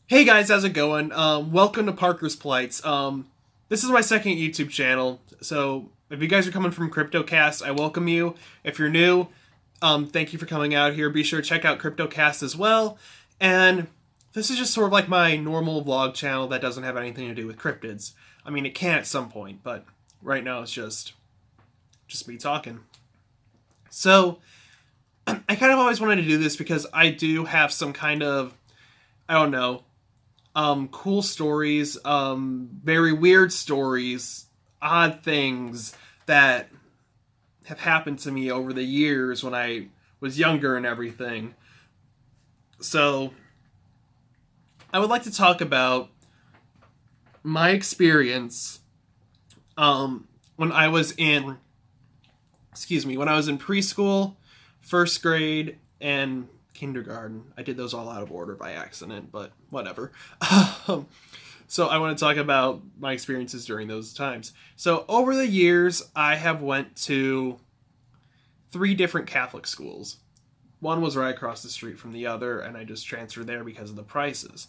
Hey guys, how's it going? Welcome to Parker's Plights. This is my second YouTube channel, so if you guys are coming from CryptoCast, I welcome you. If you're new, thank you for coming out here. Be sure to check out CryptoCast as well. And this is just sort of like my normal vlog channel that doesn't have anything to do with cryptids. I mean, it can at some point, but right now it's just me talking. So, I kind of always wanted to do this because I do have some kind of, I don't know, cool stories, very weird stories, odd things that have happened to me over the years when I was younger and everything. So, I would like to talk about my experience when I was in, when I was in preschool, first grade, and kindergarten. I did those all out of order by accident, but whatever. So I want to talk about my experiences during those times. So over the years, I have went to 3 different Catholic schools. One was right across the street from the other, and I just transferred there because of the prices.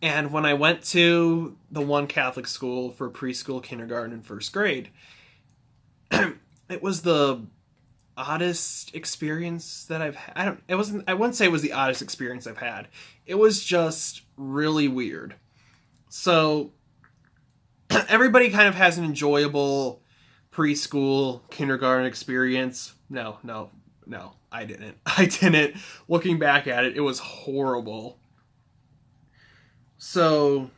And when I went to the one Catholic school for preschool, kindergarten, and first grade, it was the oddest experience that I've had. I wouldn't say it was the oddest experience I've had. It was just really weird. So everybody kind of has an enjoyable preschool, kindergarten experience. No, I didn't. I didn't. Looking back at it, it was horrible. So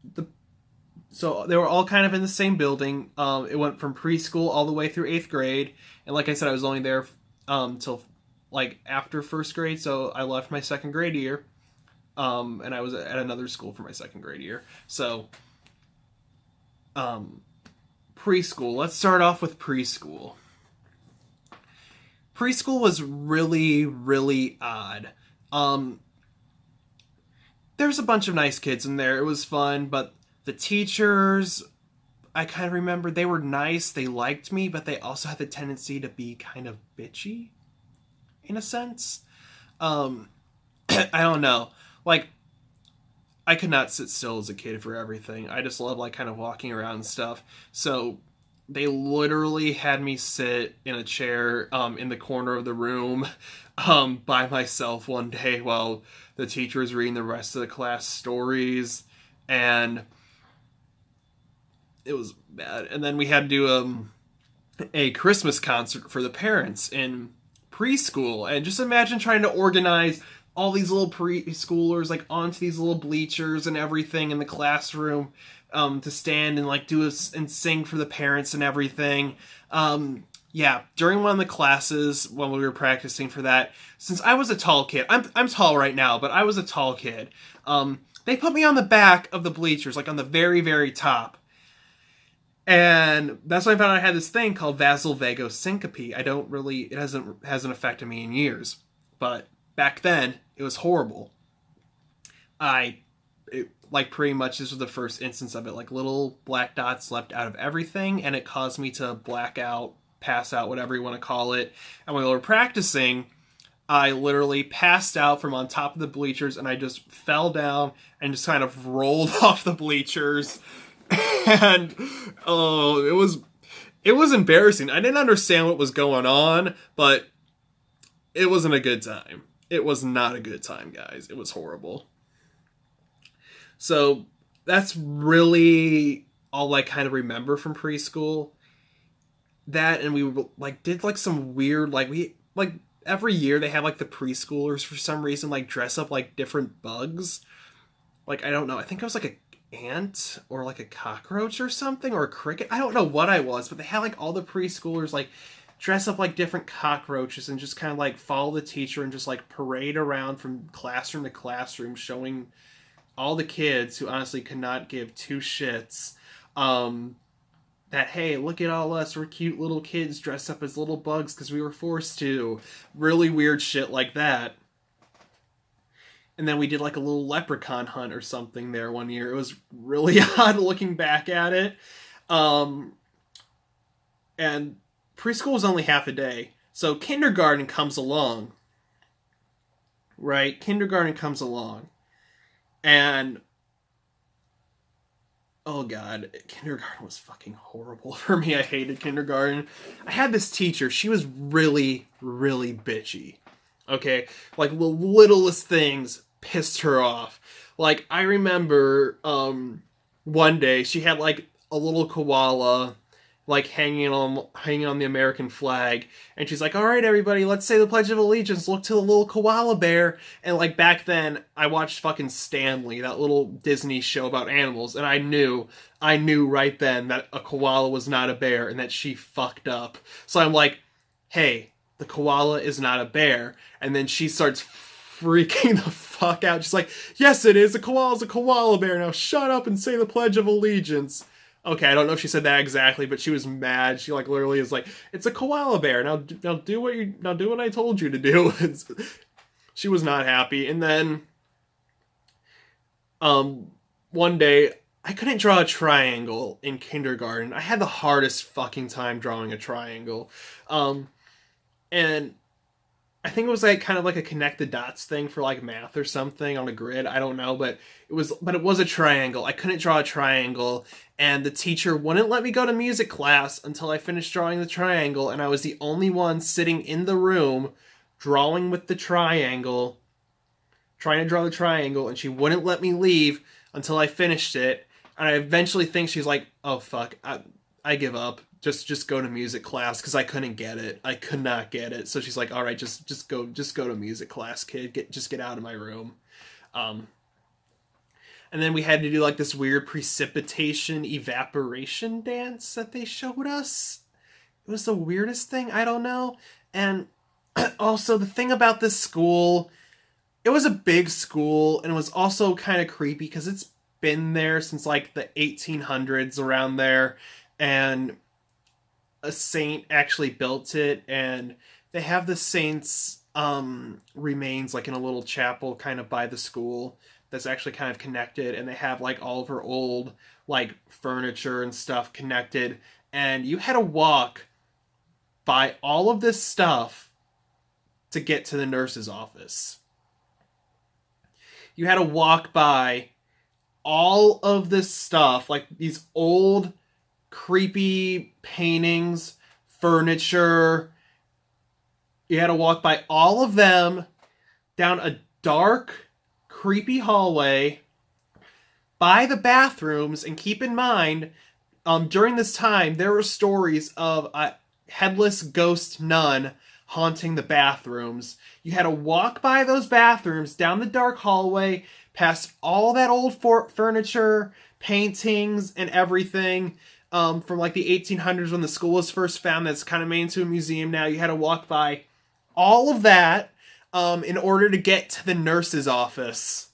they were all kind of in the same building. It went from preschool all the way through 8th grade. And like I said, I was only there till like after first grade. So I left my second grade year. And I was at another school for my second grade year. So preschool. Let's start off with preschool. Preschool was really, really odd. There's a bunch of nice kids in there. It was fun, but the teachers, I kind of remember they were nice, they liked me, but they also had the tendency to be kind of bitchy, in a sense. I don't know. Like, I could not sit still as a kid for everything. I just love, like, kind of walking around and stuff. So, they literally had me sit in a chair in the corner of the room by myself one day while the teacher was reading the rest of the class stories, and it was bad. And then we had to do a Christmas concert for the parents in preschool, and just imagine trying to organize all these little preschoolers like onto these little bleachers and everything in the classroom to stand and like do this and sing for the parents and everything. Yeah, during one of the classes when we were practicing for that, since I was a tall kid, I'm tall right now, but I was a tall kid. They put me on the back of the bleachers, like on the very, very top. And that's when I found out I had this thing called vasovagal syncope. It hasn't affected me in years. But back then, it was horrible. Pretty much this was the first instance of it. Like little black dots leapt out of everything, and it caused me to black out, pass out, whatever you want to call it. And when we were practicing, I literally passed out from on top of the bleachers, and I just fell down and just kind of rolled off the bleachers. And it was embarrassing. I didn't understand what was going on, but it wasn't a good time. It was not a good time, guys. It was horrible. So that's really all I kind of remember from preschool. That, and we like did like some weird, every year they have like the preschoolers for some reason like dress up like different bugs. Like, I don't know. I think I was like a ant or like a cockroach or something, or a cricket. I don't know what I was, but they had like all the preschoolers like dress up like different cockroaches and just kind of like follow the teacher and just like parade around from classroom to classroom, showing all the kids who honestly could not give two shits that, hey, look at all us, we're cute little kids dressed up as little bugs because we were forced to. Really weird shit like that. And then we did like a little leprechaun hunt or something there one year. It was really odd looking back at it. And preschool was only half a day. So kindergarten comes along. right? Kindergarten comes along. And oh god, kindergarten was fucking horrible for me. I hated kindergarten. I had this teacher, she was really, really bitchy. Okay? Like the littlest things pissed her off. Like I remember one day she had like a little koala like hanging on the American flag, and she's like, "All right, everybody, let's say the Pledge of Allegiance. Look to the little koala bear." And like back then, I watched fucking Stanley, that little Disney show about animals, and I knew right then that a koala was not a bear and that she fucked up. So I'm like, "Hey, the koala is not a bear," and then she starts freaking the fuck out. She's like, "Yes, it is. A koala's a koala bear. Now shut up and say the Pledge of Allegiance." Okay, I don't know if she said that exactly, but she was mad. She like literally is like, "It's a koala bear. Now do what I told you to do." She was not happy. And then one day I couldn't draw a triangle in kindergarten. I had the hardest fucking time drawing a triangle. And I think it was like kind of like a connect the dots thing for like math or something on a grid. I don't know, but it was a triangle. I couldn't draw a triangle, and the teacher wouldn't let me go to music class until I finished drawing the triangle, and I was the only one sitting in the room drawing with the triangle, trying to draw the triangle, and she wouldn't let me leave until I finished it. And I eventually think she's like, "Oh fuck, I give up. Just go to music class," because I couldn't get it. I could not get it. So she's like, "All right, just go to music class, kid. Get out of my room." And then we had to do like this weird precipitation evaporation dance that they showed us. It was the weirdest thing. I don't know. And also the thing about this school, it was a big school, and it was also kind of creepy because it's been there since like the 1800s around there, and a saint actually built it, and they have the saint's remains like in a little chapel kind of by the school that's actually kind of connected, and they have like all of her old like furniture and stuff connected, and you had to walk by all of this stuff to get to the nurse's office. You had to walk by all of this stuff, like these old creepy paintings, furniture. You had to walk by all of them down a dark, creepy hallway by the bathrooms. And keep in mind, during this time, there were stories of a headless ghost nun haunting the bathrooms. You had to walk by those bathrooms, down the dark hallway, past all that old furniture, paintings, and everything. From like the 1800s when the school was first found, that's kind of made into a museum now. You had to walk by all of that in order to get to the nurse's office.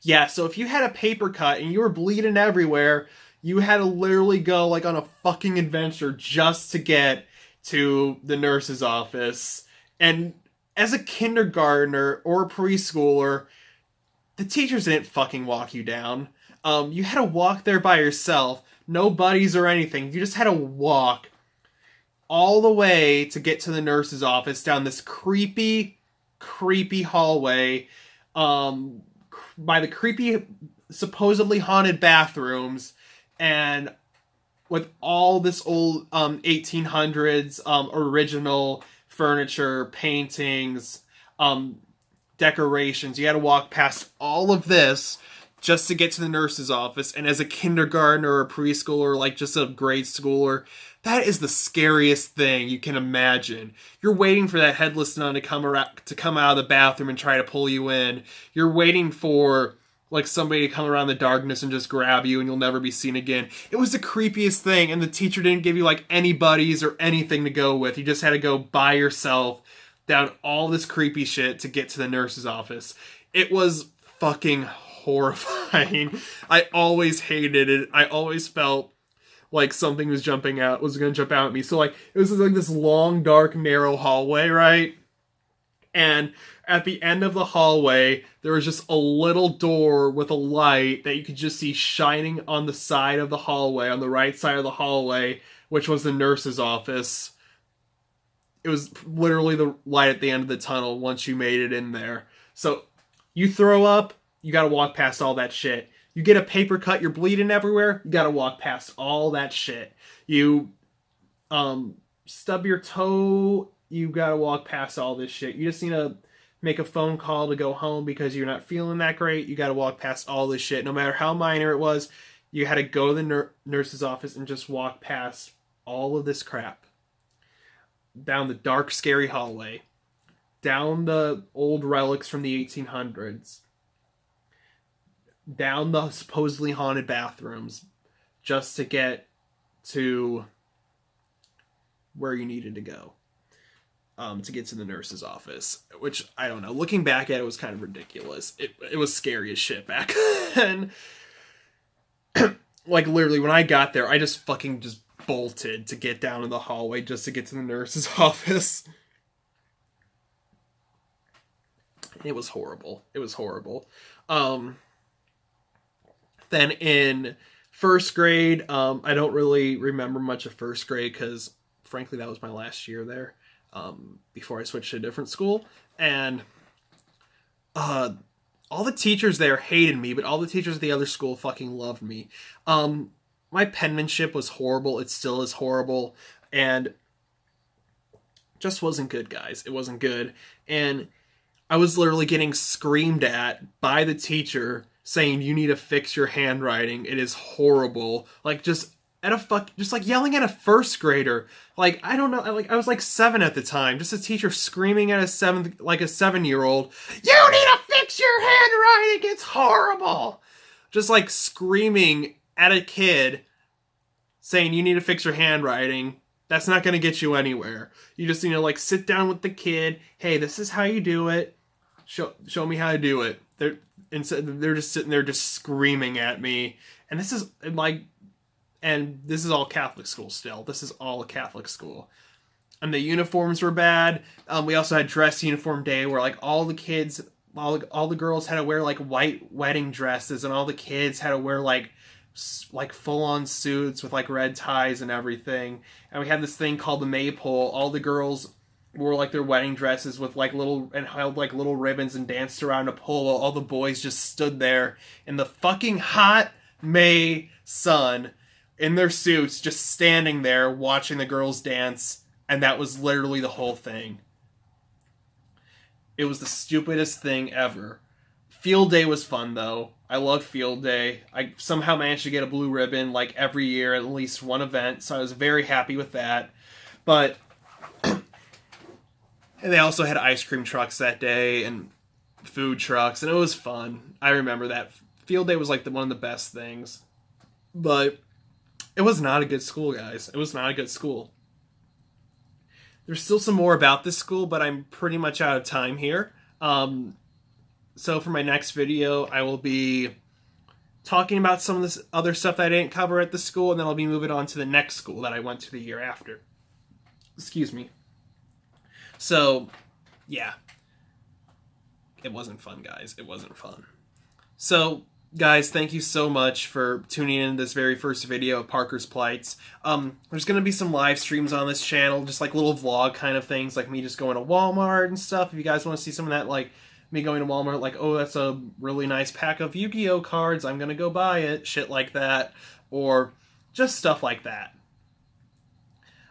Yeah, so if you had a paper cut and you were bleeding everywhere, you had to literally go like on a fucking adventure just to get to the nurse's office. And as a kindergartner or a preschooler, the teachers didn't fucking walk you down. You had to walk there by yourself. No buddies or anything. You just had to walk all the way to get to the nurse's office down this creepy, creepy hallway by the creepy, supposedly haunted bathrooms, and with all this old 1800s original furniture, paintings, decorations. You had to walk past all of this just to get to the nurse's office. And as a kindergartner or a preschooler, like just a grade schooler, that is the scariest thing you can imagine. You're waiting for that headless nun to come out of the bathroom and try to pull you in. You're waiting for like somebody to come around the darkness and just grab you, and you'll never be seen again. It was the creepiest thing, and the teacher didn't give you like any buddies or anything to go with. You just had to go by yourself down all this creepy shit to get to the nurse's office. It was fucking horrifying. I always hated it. I always felt like something was going to jump out at me. So like, it was like this long, dark, narrow hallway, right? And at the end of the hallway, there was just a little door with a light that you could just see shining on the side of the hallway, on the right side of the hallway, which was the nurse's office. It was literally the light at the end of the tunnel once you made it in there. So you throw up, you gotta walk past all that shit. You get a paper cut, you're bleeding everywhere, you gotta walk past all that shit. You stub your toe, you gotta walk past all this shit. You just need to make a phone call to go home because you're not feeling that great. You gotta walk past all this shit. No matter how minor it was, you had to go to the nurse's office and just walk past all of this crap. Down the dark, scary hallway. Down the old relics from the 1800s. Down the supposedly haunted bathrooms. Just to get to where you needed to go. To get to the nurse's office. Which, I don't know. Looking back at it, was kind of ridiculous. It was scary as shit back then. Like, literally, when I got there, I just fucking just bolted to get down in the hallway just to get to the nurse's office. It was horrible. It was horrible. Then in first grade, I don't really remember much of first grade because, frankly, that was my last year there before I switched to a different school. And all the teachers there hated me, but all the teachers at the other school fucking loved me. My penmanship was horrible. It still is horrible. And just wasn't good, guys. It wasn't good. And I was literally getting screamed at by the teacher saying, you need to fix your handwriting. It is horrible. Like, just like yelling at a first grader. Like, I don't know. Like, I was like 7 at the time. Just a teacher screaming at a 7-year-old, you need to fix your handwriting. It's horrible. Just like screaming at a kid saying you need to fix your handwriting. That's not going to get you anywhere. You just need to like sit down with the kid. Hey, this is how you do it. Show me how to do it. They're just sitting there just screaming at me. And this is all Catholic school still. This is all a Catholic school. And the uniforms were bad. We also had dress uniform day where like all the kids, all the girls had to wear like white wedding dresses, and all the kids had to wear like full-on suits with like red ties and everything. And we had this thing called the maypole. All the girls wore like their wedding dresses with like held like little ribbons and danced around a pole while all the boys just stood there in the fucking hot May sun in their suits, just standing there watching the girls dance. And that was literally the whole thing. It was the stupidest thing ever. Field day was fun though. I loved field day. I somehow managed to get a blue ribbon like every year at least one event, so I was very happy with that. But and they also had ice cream trucks that day and food trucks, and it was fun. I remember that. Field day was like one of the best things. But it was not a good school, guys. It was not a good school. There's still some more about this school, but I'm pretty much out of time here. So for my next video, I will be talking about some of this other stuff that I didn't cover at the school, and then I'll be moving on to the next school that I went to the year after. Excuse me. So, yeah. It wasn't fun, guys. It wasn't fun. So, guys, thank you so much for tuning in to this very first video of Parker's Plights. There's going to be some live streams on this channel, just like little vlog kind of things, like me just going to Walmart and stuff. If you guys want to see some of that, like me going to Walmart, like, oh, that's a really nice pack of Yu-Gi-Oh cards, I'm going to go buy it, shit like that, or just stuff like that.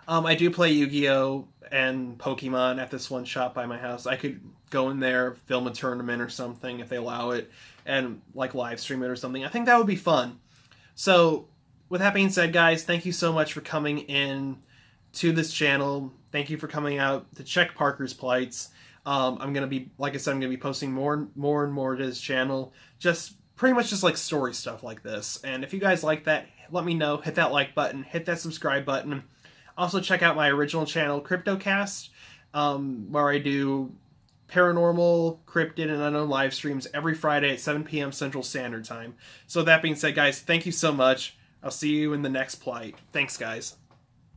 I do play Yu-Gi-Oh and Pokemon at this one shop by my house. I could go in there, film a tournament or something if they allow it, and like live stream it or something. I think that would be fun. So, with that being said, guys, thank you so much for coming in to this channel. Thank you for coming out to check Parker's Plights. I'm gonna be, like I said, I'm gonna be posting more and more to this channel. Just pretty much just like story stuff like this. And if you guys like that, let me know. Hit that like button. Hit that subscribe button. Also, check out my original channel, CryptoCast, where I do paranormal, cryptid, and unknown live streams every Friday at 7 p.m. Central Standard Time. So that being said, guys, thank you so much. I'll see you in the next Plight. Thanks, guys.